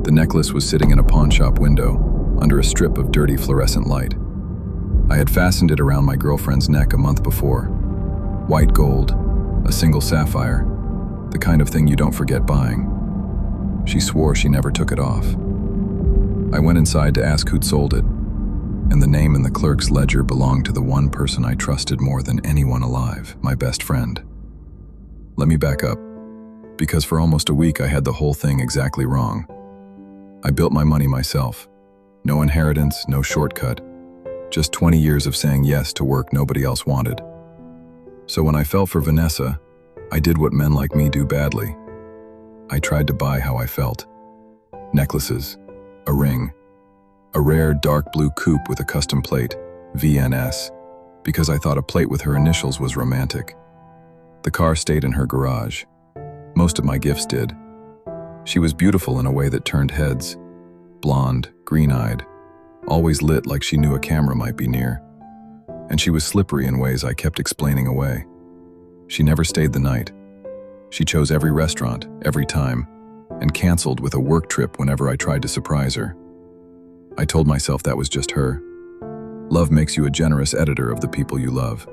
The necklace was sitting in a pawn shop window, under a strip of dirty fluorescent light. I had fastened it around my girlfriend's neck a month before. White gold, a single sapphire, the kind of thing you don't forget buying. She swore she never took it off. I went inside to ask who'd sold it, and the name in the clerk's ledger belonged to the one person I trusted more than anyone alive, my best friend. Let me back up, because for almost a week I had the whole thing exactly wrong. I built my money myself. No inheritance, no shortcut, just 20 years of saying yes to work nobody else wanted. So when I fell for Vanessa, I did what men like me do badly. I tried to buy how I felt. Necklaces, a ring, a rare dark blue coupe with a custom plate, VNS, because I thought a plate with her initials was romantic. The car stayed in her garage. Most of my gifts did. She was beautiful in a way that turned heads. Blonde, green-eyed, always lit like she knew a camera might be near. And she was slippery in ways I kept explaining away. She never stayed the night. She chose every restaurant, every time, and canceled with a work trip whenever I tried to surprise her. I told myself that was just her. Love makes you a generous editor of the people you love.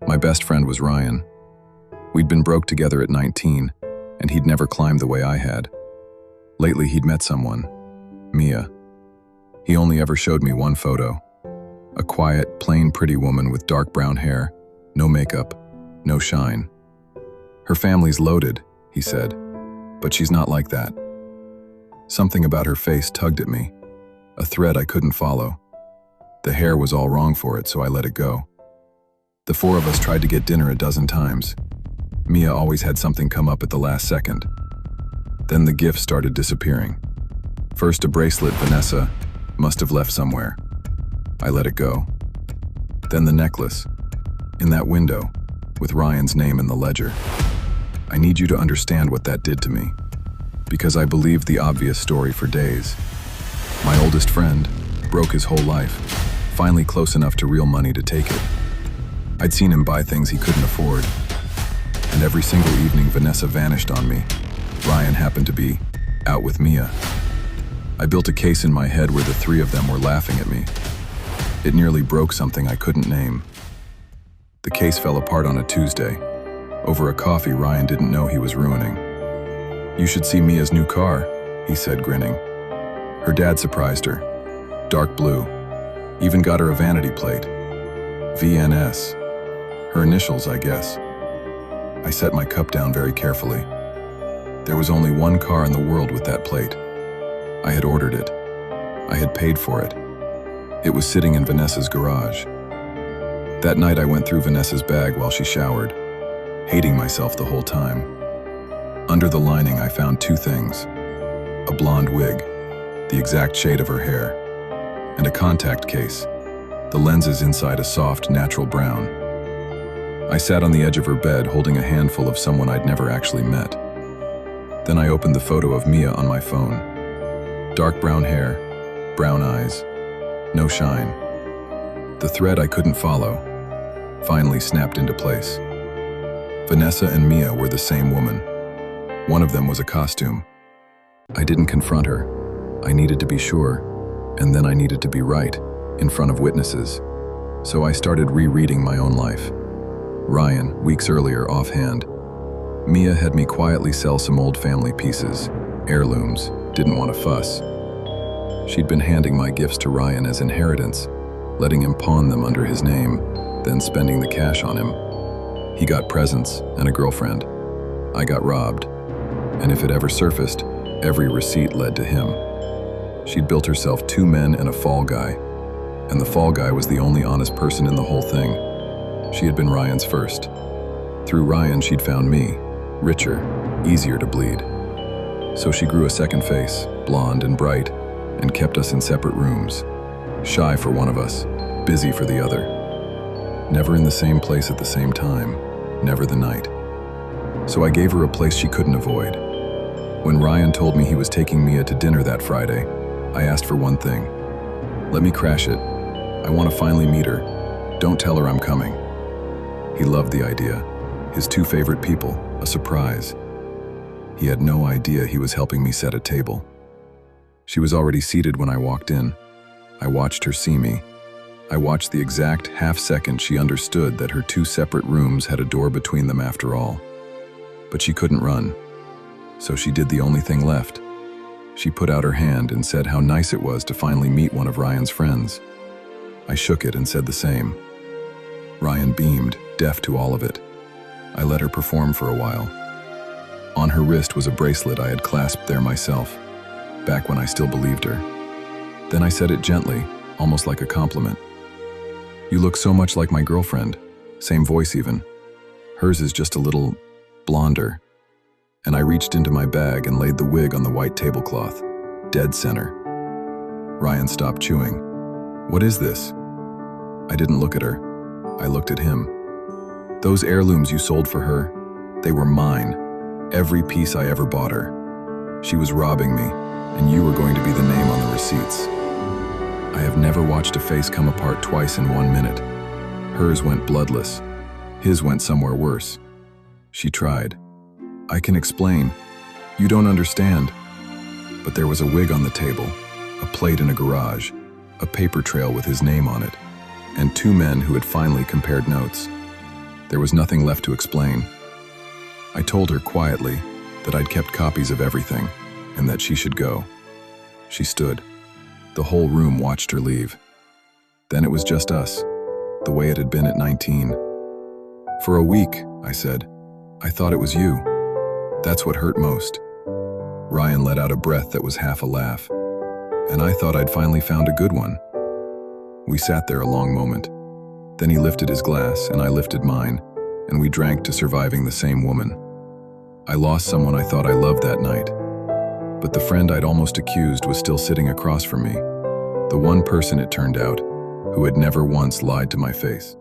My best friend was Ryan. We'd been broke together at 19, and he'd never climbed the way I had. Lately he'd met someone, Mia. He only ever showed me one photo. A quiet, plain pretty woman with dark brown hair, no makeup, no shine. Her family's loaded, he said, but she's not like that. Something about her face tugged at me, a thread I couldn't follow. The hair was all wrong for it, so I let it go. The four of us tried to get dinner a dozen times. Mia always had something come up at the last second. Then the gifts started disappearing. First a bracelet Vanessa must have left somewhere. I let it go. Then the necklace, in that window, with Ryan's name in the ledger. I need you to understand what that did to me, because I believed the obvious story for days. My oldest friend broke his whole life, finally close enough to real money to take it. I'd seen him buy things he couldn't afford, and every single evening Vanessa vanished on me. Ryan happened to be out with Mia. I built a case in my head where the three of them were laughing at me. It nearly broke something I couldn't name. The case fell apart on a Tuesday. Over a coffee Ryan didn't know he was ruining. "You should see Mia's new car," he said, grinning. Her dad surprised her. Dark blue. Even got her a vanity plate. VNS. Her initials, I guess. I set my cup down very carefully. There was only one car in the world with that plate. I had ordered it. I had paid for it. It was sitting in Vanessa's garage. That night I went through Vanessa's bag while she showered, hating myself the whole time. Under the lining I found two things: a blonde wig, the exact shade of her hair, and a contact case, the lenses inside a soft, natural brown. I sat on the edge of her bed holding a handful of someone I'd never actually met. Then I opened the photo of Mia on my phone. Dark brown hair, brown eyes, no shine. The thread I couldn't follow finally snapped into place. Vanessa and Mia were the same woman. One of them was a costume. I didn't confront her. I needed to be sure, and then I needed to be right, in front of witnesses. So I started rereading my own life. Ryan, weeks earlier, offhand. Mia had me quietly sell some old family pieces, heirlooms, didn't want to fuss. She'd been handing my gifts to Ryan as inheritance, letting him pawn them under his name, then spending the cash on him. He got presents and a girlfriend. I got robbed. And if it ever surfaced, every receipt led to him. She'd built herself two men and a fall guy, and the fall guy was the only honest person in the whole thing. She had been Ryan's first. Through Ryan, she'd found me, richer, easier to bleed. So she grew a second face, blonde and bright, and kept us in separate rooms. Shy for one of us, busy for the other. Never in the same place at the same time, never the night. So I gave her a place she couldn't avoid. When Ryan told me he was taking Mia to dinner that Friday, I asked for one thing. Let me crash it. I want to finally meet her. Don't tell her I'm coming. He loved the idea. His two favorite people, a surprise. He had no idea he was helping me set a table. She was already seated when I walked in. I watched her see me. I watched the exact half-second she understood that her two separate rooms had a door between them after all. But she couldn't run, so she did the only thing left. She put out her hand and said how nice it was to finally meet one of Ryan's friends. I shook it and said the same. Ryan beamed, deaf to all of it. I let her perform for a while. On her wrist was a bracelet I had clasped there myself, back when I still believed her. Then I said it gently, almost like a compliment. "You look so much like my girlfriend, same voice even. Hers is just a little blonder." And I reached into my bag and laid the wig on the white tablecloth, dead center. Ryan stopped chewing. "What is this?" I didn't look at her. I looked at him. "Those heirlooms you sold for her, they were mine. Every piece I ever bought her. She was robbing me, and you were going to be the name on the receipts." I have never watched a face come apart twice in 1 minute. Hers went bloodless. His went somewhere worse. She tried. "I can explain. You don't understand." But there was a wig on the table, a plate in a garage, a paper trail with his name on it, and two men who had finally compared notes. There was nothing left to explain. I told her quietly that I'd kept copies of everything and that she should go. She stood. The whole room watched her leave. Then it was just us, the way it had been at 19. "For a week," I said, "I thought it was you. That's what hurt most." Ryan let out a breath that was half a laugh, and I thought I'd finally found a good one. We sat there a long moment. Then he lifted his glass and I lifted mine, and we drank to surviving the same woman. I lost someone I thought I loved that night, but the friend I'd almost accused was still sitting across from me, the one person, it turned out, who had never once lied to my face.